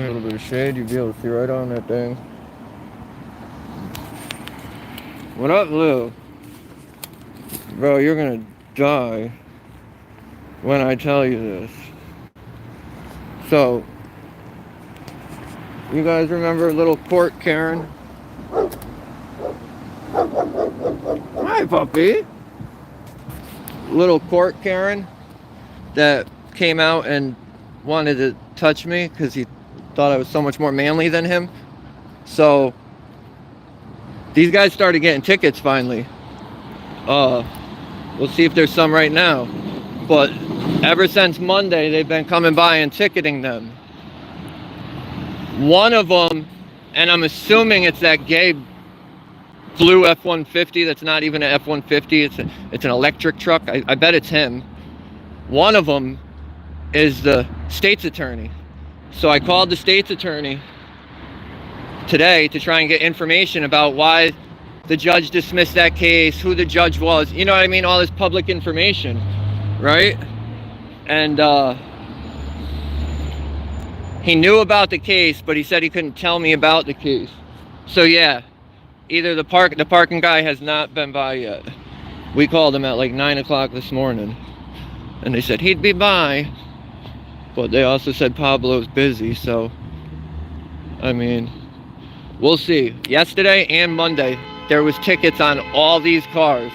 a little bit of shade, you'd be able to see right on that thing. What up, Lou? Bro, you're gonna die when I tell you this. So, you guys remember little Court Karen? Hi, puppy. Little Court Karen that came out and wanted to touch me because he thought I was so much more manly than him. So, these guys started getting tickets finally. We'll see if there's some right now. But ever since Monday, they've been coming by and ticketing them. One of them, and I'm assuming it's that gay blue F-150 that's not even an F-150, it's an electric truck. I bet it's him. One of them is the state's attorney. So I called the state's attorney today to try and get information about why the judge dismissed that case, who the judge was, you know what I mean, all this public information, right? And he knew about the case, but he said he couldn't tell me about the case. So yeah, either the parking guy has not been by yet. We called him at like 9 o'clock this morning, and they said he'd be by, but they also said Pablo's busy, so I mean, we'll see. Yesterday and Monday, there was tickets on all these cars.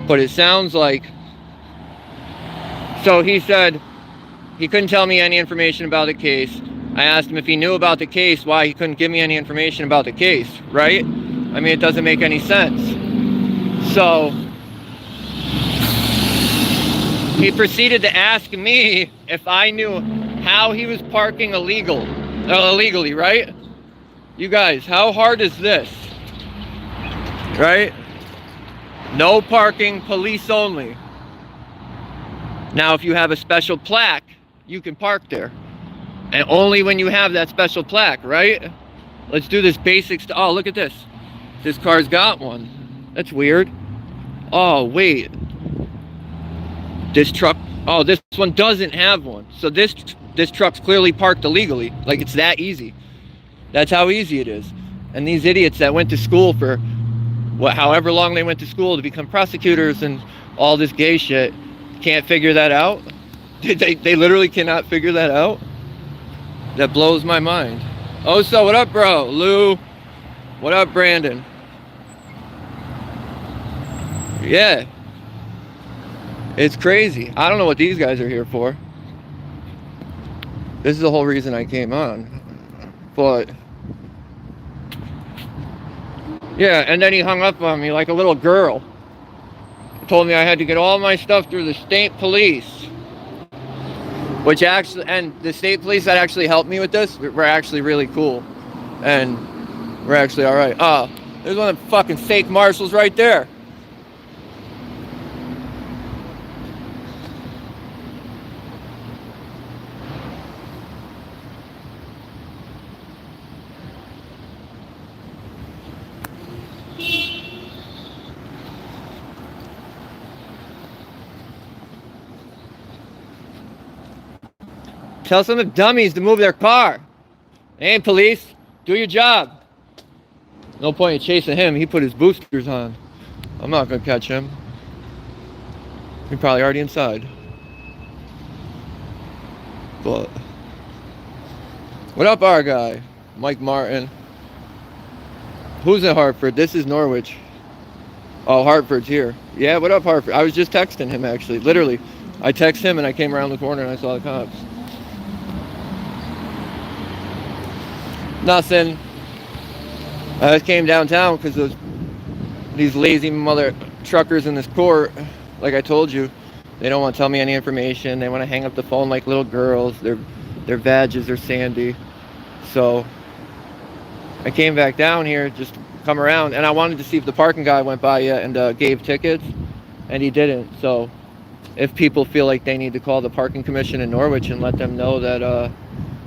But it sounds like, so he said he couldn't tell me any information about the case. I asked him if he knew about the case, why he couldn't give me any information about the case, right? I mean, it doesn't make any sense. So he proceeded to ask me if I knew how he was parking illegally, right? You guys, how hard is this? Right? No parking, police only. Now, if you have a special plaque, you can park there. And only when you have that special plaque, right? Let's do this basic stuff. Oh, look at this. This car's got one. That's weird. Oh, wait. This truck, oh, this one doesn't have one. So this truck's clearly parked illegally. Like, it's that easy. That's how easy it is. And these idiots that went to school for however long they went to school to become prosecutors and all this gay shit can't figure that out. They literally cannot figure that out. That blows my mind. Oh, so what up, bro? Lou. What up, Brandon? Yeah. It's crazy. I don't know what these guys are here for. This is the whole reason I came on. But yeah, and then he hung up on me like a little girl. He told me I had to get all my stuff through the state police. Which actually, and the state police that actually helped me with this, we're actually really cool. And we're actually alright. Oh, there's one of the fucking fake marshals right there. Tell some of the dummies to move their car. Hey, police, do your job. No point in chasing him. He put his boosters on. I'm not gonna catch him. He's probably already inside. But what up, our guy, Mike Martin? Who's in Hartford? This is Norwich. Oh, Hartford's here. Yeah, what up, Hartford? I was just texting him, actually. Literally, I texted him and I came around the corner and I saw the cops. Nothing. I just came downtown because these lazy mother truckers in this court, like I told you, they don't want to tell me any information. They want to hang up the phone like little girls. Their badges are sandy. So I came back down here just to come around, and I wanted to see if the parking guy went by yet and gave tickets, and he didn't. So if people feel like they need to call the parking commission in Norwich and let them know that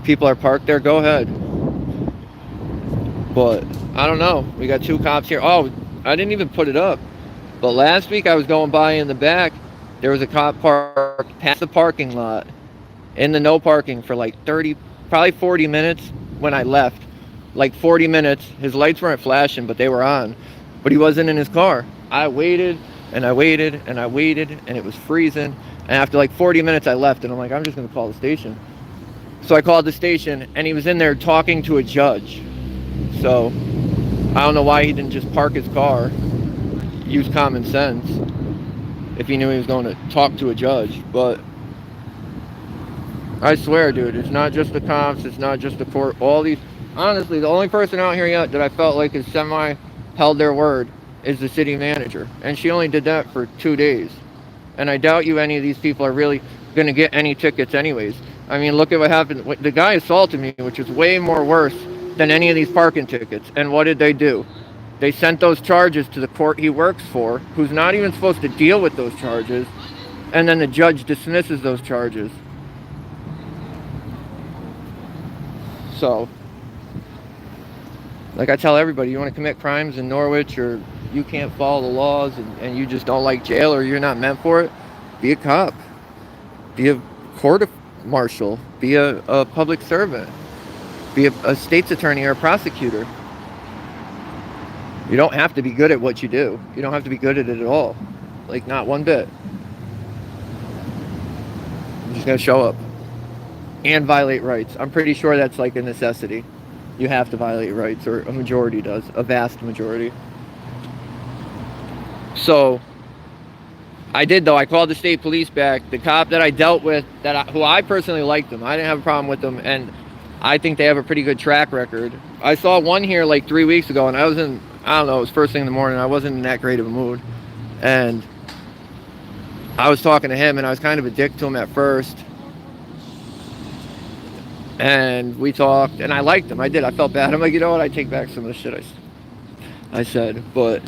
people are parked there, go ahead. But I don't know. We got 2 cops here. Oh, I didn't even put it up. But last week I was going by in the back. There was a cop parked past the parking lot in the no parking for like 30 probably 40 minutes when I left. Like 40 minutes. His lights weren't flashing, but they were on. But he wasn't in his car. I waited and I waited and I waited, and it was freezing. And after like 40 minutes, I left, and I'm like, I'm just gonna call the station. So I called the station, and he was in there talking to a judge. So I don't know why he didn't just park his car, use common sense, if he knew he was going to talk to a judge. But I swear, dude, it's not just the cops, it's not just the court. All these, honestly, the only person out here yet that I felt like is semi held their word is the city manager, and she only did that for 2 days. And I doubt you any of these people are really going to get any tickets anyways. I mean, look at what happened. The guy assaulted me, which is way more worse than any of these parking tickets. And what did they do? They sent those charges to the court he works for, who's not even supposed to deal with those charges, and then the judge dismisses those charges. So, like I tell everybody, you want to commit crimes in Norwich, or you can't follow the laws, and you just don't like jail, or you're not meant for it, be a cop. Be a court marshal. Be a public servant. Be a state's attorney or a prosecutor. You don't have to be good at what you do. You don't have to be good at it at all. Like, not one bit. You just gotta show up. And violate rights. I'm pretty sure that's like a necessity. You have to violate rights, or a majority does. A vast majority. So, I did though. I called the state police back. The cop that I dealt with, who I personally liked them. I didn't have a problem with them, and I think they have a pretty good track record. I saw one here like 3 weeks ago, and I don't know, it was first thing in the morning. I wasn't in that great of a mood. And I was talking to him, and I was kind of a dick to him at first. And we talked, and I liked him. I did. I felt bad. I'm like, you know what? I take back some of the shit I said. But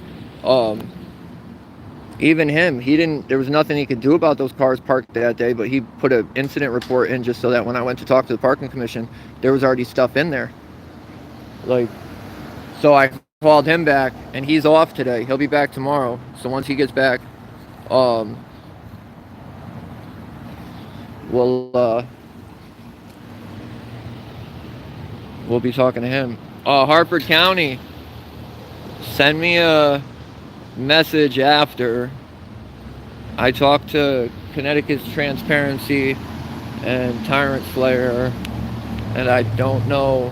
even him, there was nothing he could do about those cars parked that day, but he put an incident report in just so that when I went to talk to the parking commission, there was already stuff in there. Like, so I called him back, and he's off today. He'll be back tomorrow. So once he gets back, we'll be talking to him. Harford County, send me a message after. I talked to Connecticut's Transparency and Tyrant Slayer, and I don't know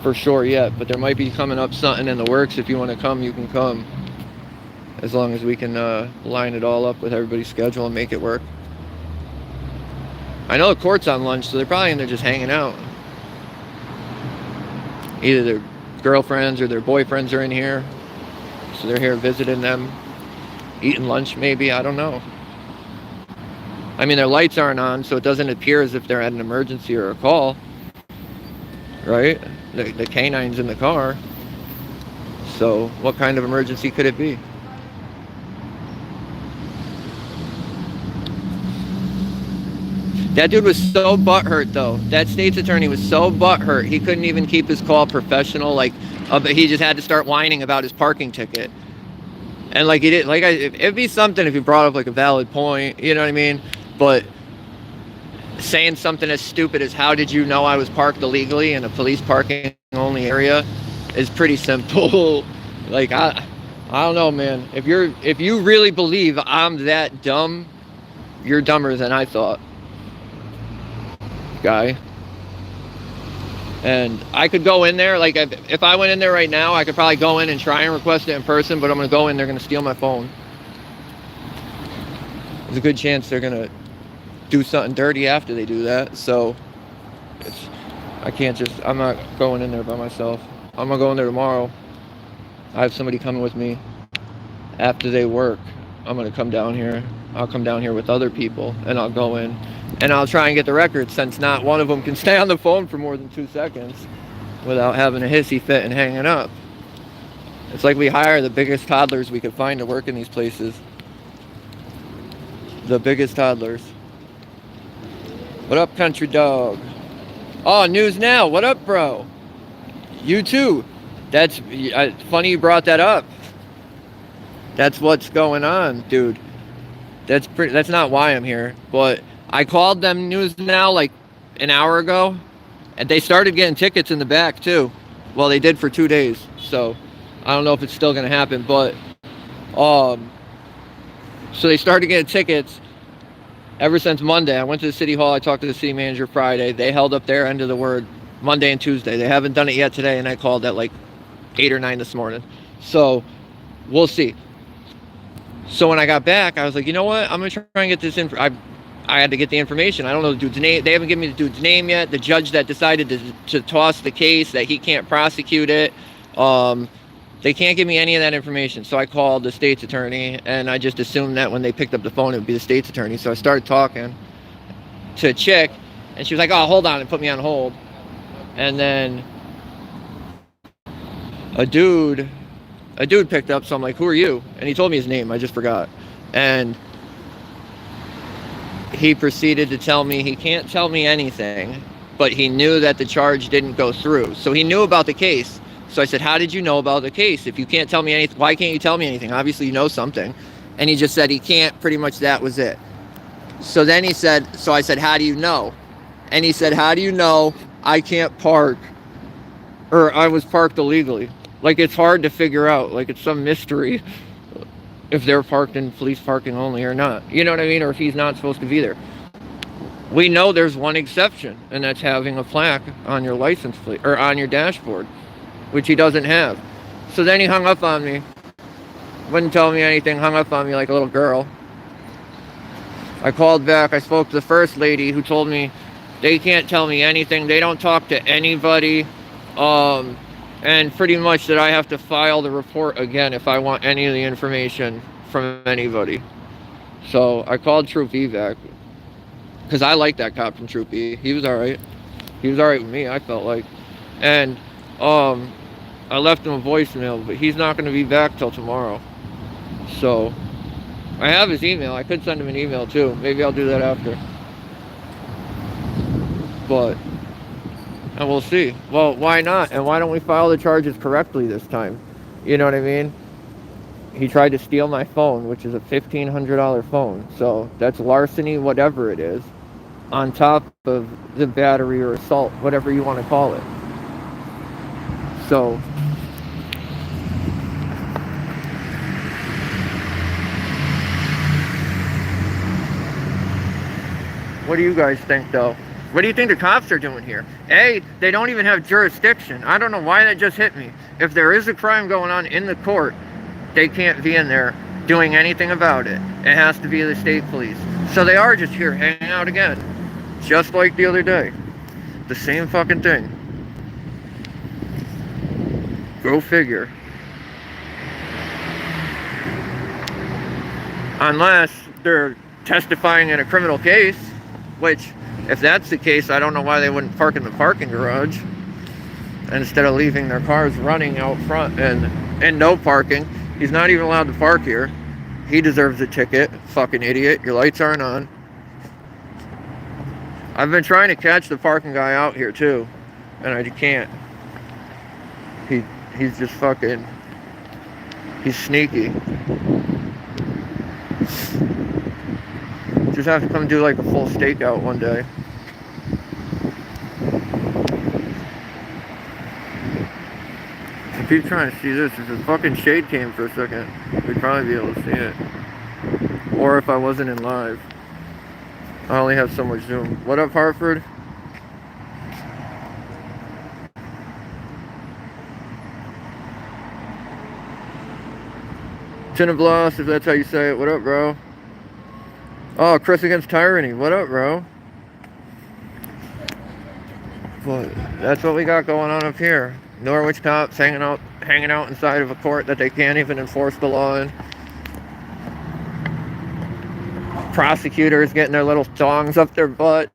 for sure yet, but there might be coming up something in the works. If you want to come, you can come, as long as we can line it all up with everybody's schedule and make it work. I know the court's on lunch, so they're probably in there just hanging out. Either their girlfriends or their boyfriends are in here, so they're here visiting them, eating lunch maybe, I don't know. I mean, their lights aren't on, so it doesn't appear as if they're at an emergency or a call, right? The canine's in the car, so what kind of emergency could it be? That dude was so butthurt, though. That state's attorney was so butthurt, he couldn't even keep his call professional. Like, he just had to start whining about his parking ticket. And like, he did, like, it'd be something if he brought up like a valid point, you know what I mean? But saying something as stupid as, how did you know I was parked illegally in a police parking only area, is pretty simple. Like, I don't know, man. If you really believe I'm that dumb, you're dumber than I thought, guy. And I could go in there, like, if I went in there right now, I could probably go in and try and request it in person, but I'm going to go in, they're going to steal my phone. There's a good chance they're going to do something dirty after they do that, so I'm not going in there by myself. I'm going to go in there tomorrow. I have somebody coming with me after they work. I'm going to come down here. I'll come down here with other people, and I'll go in. And I'll try and get the record, since not one of them can stay on the phone for more than 2 seconds without having a hissy fit and hanging up. It's like we hire the biggest toddlers we could find to work in these places. The biggest toddlers. What up, country dog? Oh, news now. What up, bro? You too. That's funny you brought that up. That's what's going on, dude. That's not why I'm here, but I called them News Now like an hour ago, and they started getting tickets in the back too. Well, they did for 2 days, so I don't know if it's still going to happen, but so they started getting tickets ever since Monday. I went to the city hall. I talked to the city manager Friday. They held up their end of the word Monday and Tuesday. They haven't done it yet today, and I called at like 8 or 9 this morning. So we'll see. So when I got back, I was like, you know what? I'm going to try and get this in. I had to get the information. I don't know the dude's name. They haven't given me the dude's name yet. The judge that decided to toss the case, that he can't prosecute it, they can't give me any of that information. So I called the state's attorney, and I just assumed that when they picked up the phone, it would be the state's attorney. So I started talking to a chick, and she was like, oh, hold on, and put me on hold. And then a dude picked up, so I'm like, who are you? And he told me his name. I just forgot. And he proceeded to tell me he can't tell me anything, but he knew that the charge didn't go through. So he knew about the case. So I said, how did you know about the case? If you can't tell me anything, why can't you tell me anything? Obviously you know something. And he just said he can't. Pretty much that was it. So then he said, so I said, how do you know? And he said, how do you know I can't park, or I was parked illegally? Like, it's hard to figure out. Like, it's some mystery if they're parked in police parking only or not. You know what I mean? Or if he's not supposed to be there. We know there's one exception, and that's having a plaque on your license plate or on your dashboard, which he doesn't have. So then he hung up on me. Wouldn't tell me anything, hung up on me like a little girl. I called back. I spoke to the first lady, who told me they can't tell me anything. They don't talk to anybody. And pretty much that I have to file the report again if I want any of the information from anybody. So I called Troop E back, because I like that cop from Troop E. He was alright. He was alright with me, I felt like. And I left him a voicemail, but he's not going to be back till tomorrow. So I have his email. I could send him an email too. Maybe I'll do that after. But, and we'll see. Well, why not? And why don't we file the charges correctly this time? You know what I mean? He tried to steal my phone, which is a $1,500 phone. So that's larceny, whatever it is, on top of the battery or assault, whatever you want to call it. So what do you guys think, though? What do you think the cops are doing here? A, they don't even have jurisdiction. I don't know why that just hit me. If there is a crime going on in the court, they can't be in there doing anything about it. It has to be the state police. So they are just here hanging out again. Just like the other day. The same fucking thing. Go figure. Unless they're testifying in a criminal case, which, if that's the case, I don't know why they wouldn't park in the parking garage instead of leaving their cars running out front and no parking. He's not even allowed to park here. He deserves a ticket. Fucking idiot. Your lights aren't on. I've been trying to catch the parking guy out here too, and I can't. He's just fucking, he's sneaky. Just have to come do like a full stakeout one day. I keep trying to see this. If the fucking shade came for a second, we'd probably be able to see it. Or if I wasn't in live. I only have so much zoom. What up, Hartford? Tinablos, if that's how you say it. What up, bro? Oh, Chris against tyranny. What up, bro? But that's what we got going on up here. Norwich cops hanging out inside of a court that they can't even enforce the law in. Prosecutors getting their little thongs up their butt.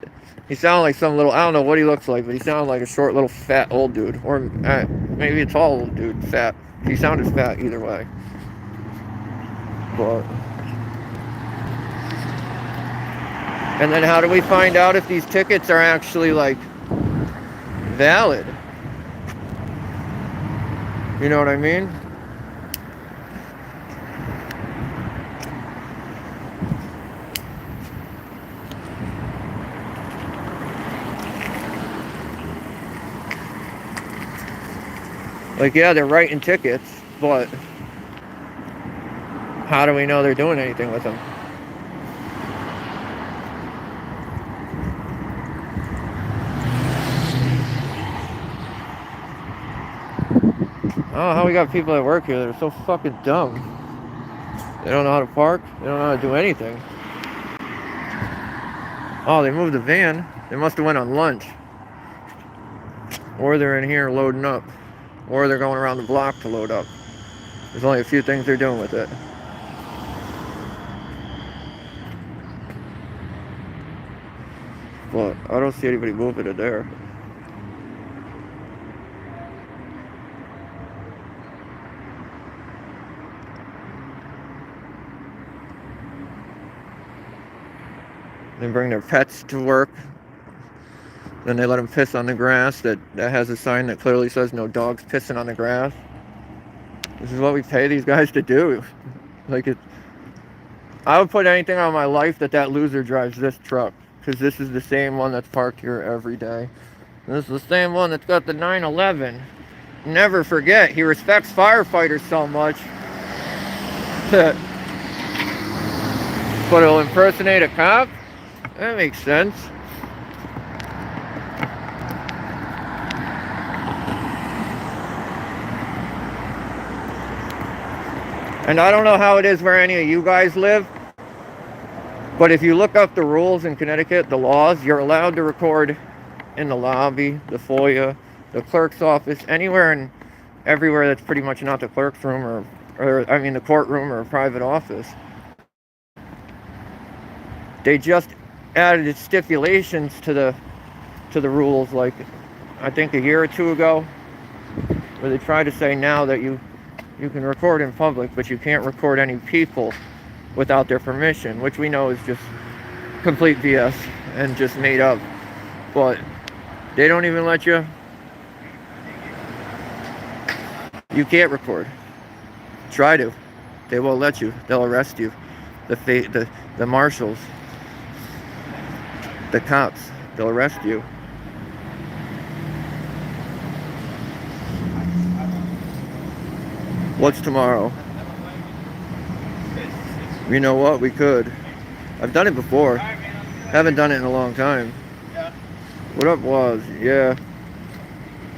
He sounded like some little, I don't know what he looks like, but he sounded like a short little fat old dude. Or maybe a tall old dude, fat. He sounded fat either way. But, and then how do we find out if these tickets are actually like valid? You know what I mean? Like, yeah, they're writing tickets, but how do we know they're doing anything with them? I don't know how we got people that work here that are so fucking dumb. They don't know how to park. They don't know how to do anything. Oh, they moved the van. They must have went on lunch. Or they're in here loading up. Or they're going around the block to load up. There's only a few things they're doing with it. But I don't see anybody moving it there. They bring their pets to work. Then they let them piss on the grass that has a sign that clearly says no dogs pissing on the grass. This is what we pay these guys to do. Like, I would put anything on my life that loser drives this truck. Because this is the same one that's parked here every day. And this is the same one that's got the 911. Never forget, he respects firefighters so much that, but he'll impersonate a cop? That makes sense. And I don't know how it is where any of you guys live, but if you look up the rules in Connecticut, the laws, you're allowed to record in the lobby, the foyer, the clerk's office, anywhere and everywhere that's pretty much not the clerk's room or I mean the courtroom or a private office. They just added stipulations to the rules, like I think a year or two ago, where they try to say now that you can record in public, but you can't record any people without their permission, which we know is just complete BS and just made up. But they don't even let you. You can't record. Try to. They won't let you. They'll arrest you. The marshals, the cops, they'll arrest you. What's tomorrow? You know what? We could. I've done it before. Haven't done it in a long time. Yeah. What up, Waz? Yeah.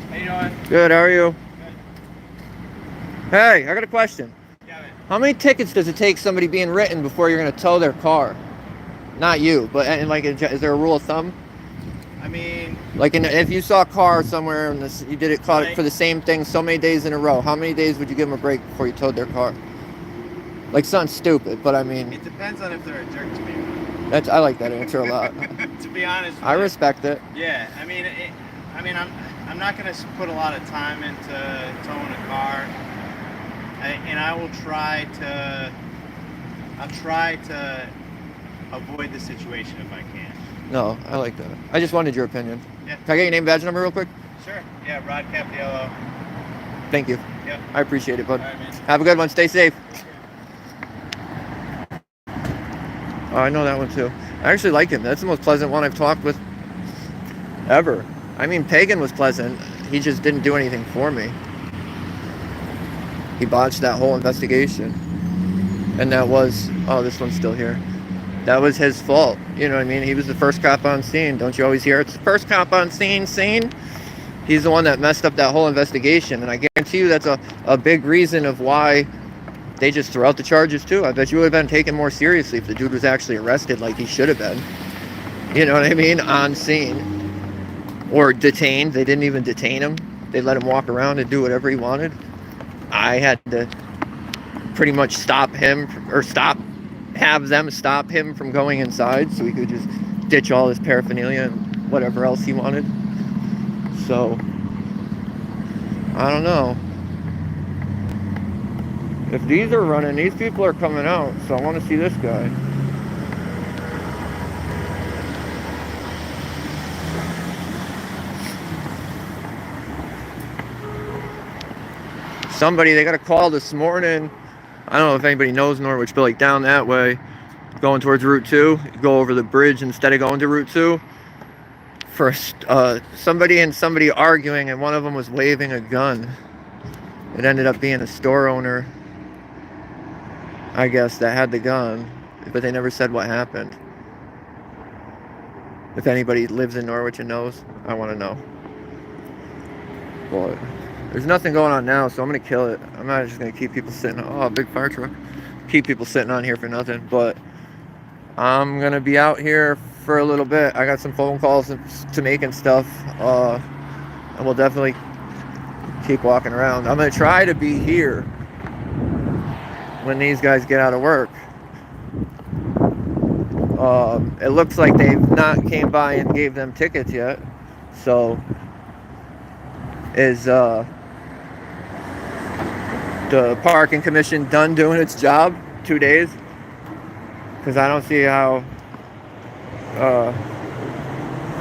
How you doing? Good, how are you? Good. Hey, I got a question. Yeah, man. How many tickets does it take somebody being written before you're going to tow their car? Not you, but and like, is there a rule of thumb? I mean, Like, if you saw a car somewhere and you did it caught Like- for the same thing so many days in a row, how many days would you give them a break before you towed their car? Like, something stupid, but I mean, it depends on if they're a jerk to me. I like that answer a lot. To be honest with I you. respect it. Yeah, I mean, I'm not gonna put a lot of time into towing a car, and I will try to. I'll try to avoid the situation if I can. No, I like that. I just wanted your opinion. Yeah. Can I get your name, badge number real quick? Sure. Yeah, Rod Cap the Yellow. Thank you. Yep. I appreciate it, bud. All right, man. Have a good one. Stay safe. Oh, I know that one too. I actually like him. That's the most pleasant one I've talked with ever. I mean, Pagan was pleasant. He just didn't do anything for me. He botched that whole investigation. And that was, oh, this one's still here. That was his fault. You know what I mean? He was the first cop on scene. Don't you always hear it's the first cop on scene? He's the one that messed up that whole investigation. And I guarantee you that's a big reason of why they just threw out the charges too. I bet you would have been taken more seriously if the dude was actually arrested like he should have been. You know what I mean? On scene. Or detained. They didn't even detain him. They let him walk around and do whatever he wanted. I had to pretty much stop him, or have them stop him from going inside so he could just ditch all his paraphernalia and whatever else he wanted. So, I don't know. If these are running, these people are coming out, so I want to see this guy. Somebody, they got a call this morning. I don't know if anybody knows Norwich, but like down that way, going towards Route 2, go over the bridge instead of going to Route 2. For somebody arguing, and one of them was waving a gun. It ended up being a store owner, I guess, that had the gun, but they never said what happened. If anybody lives in Norwich and knows, I want to know. But there's nothing going on now, so I'm gonna kill it. I'm not just gonna keep people sitting. Oh, a big fire truck. Keep people sitting on here for nothing. But I'm gonna be out here for a little bit. I got some phone calls to make and stuff, and we'll definitely keep walking around. I'm gonna try to be here when these guys get out of work. It looks like they've not came by and gave them tickets yet. So is the parking commission done doing its job? 2 days? Because I don't see how.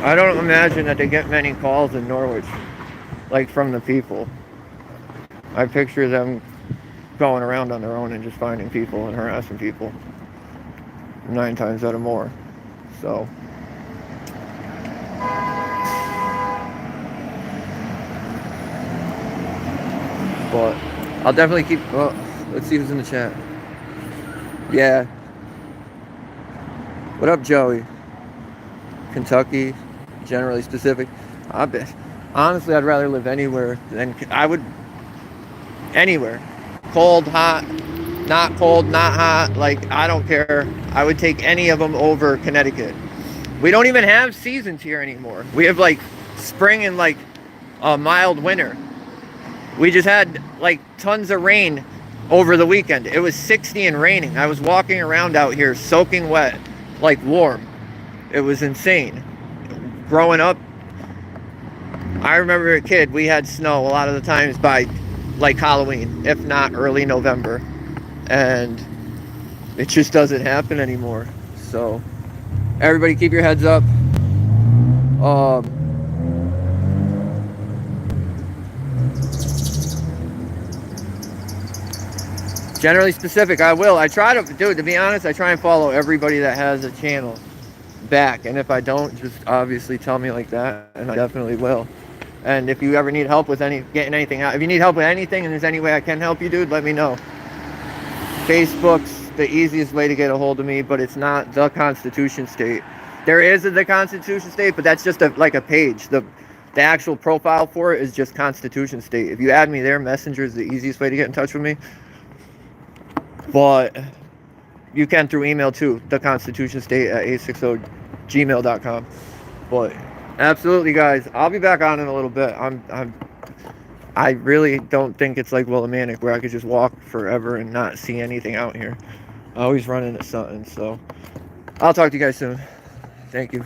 I don't imagine that they get many calls in Norwich, like from the people. I picture them going around on their own and just finding people and harassing people 9 times out of more. So but I'll definitely keep. Well, let's see who's in the chat. Yeah. What up, Joey? Kentucky, generally specific. Honestly, I'd rather live anywhere than I would. Anywhere. Cold, hot, not cold, not hot. Like, I don't care. I would take any of them over Connecticut. We don't even have seasons here anymore. We have like spring and like a mild winter. We just had like tons of rain over the weekend. It was 60 and raining. I was walking around out here soaking wet, like warm. It was insane. Growing up, I remember a kid, we had snow a lot of the times by like Halloween, if not early November. And it just doesn't happen anymore. So everybody keep your heads up. Generally specific, I will. I try to, dude, to be honest, I try and follow everybody that has a channel back. And if I don't, just obviously tell me like that, and I definitely will. And if you ever need help with getting anything out, if you need help with anything and there's any way I can help you, dude, let me know. Facebook's the easiest way to get a hold of me, but it's not The Constitution State. There is a The Constitution State, but that's just like a page. The actual profile for it is just Constitution State. If you add me there, Messenger is the easiest way to get in touch with me. But you can through email too, theconstitutionstate@860gmail.com. But absolutely, guys, I'll be back on in a little bit. I really don't think it's like Willimantic where I could just walk forever and not see anything out here. I always run into something. So I'll talk to you guys soon. Thank you.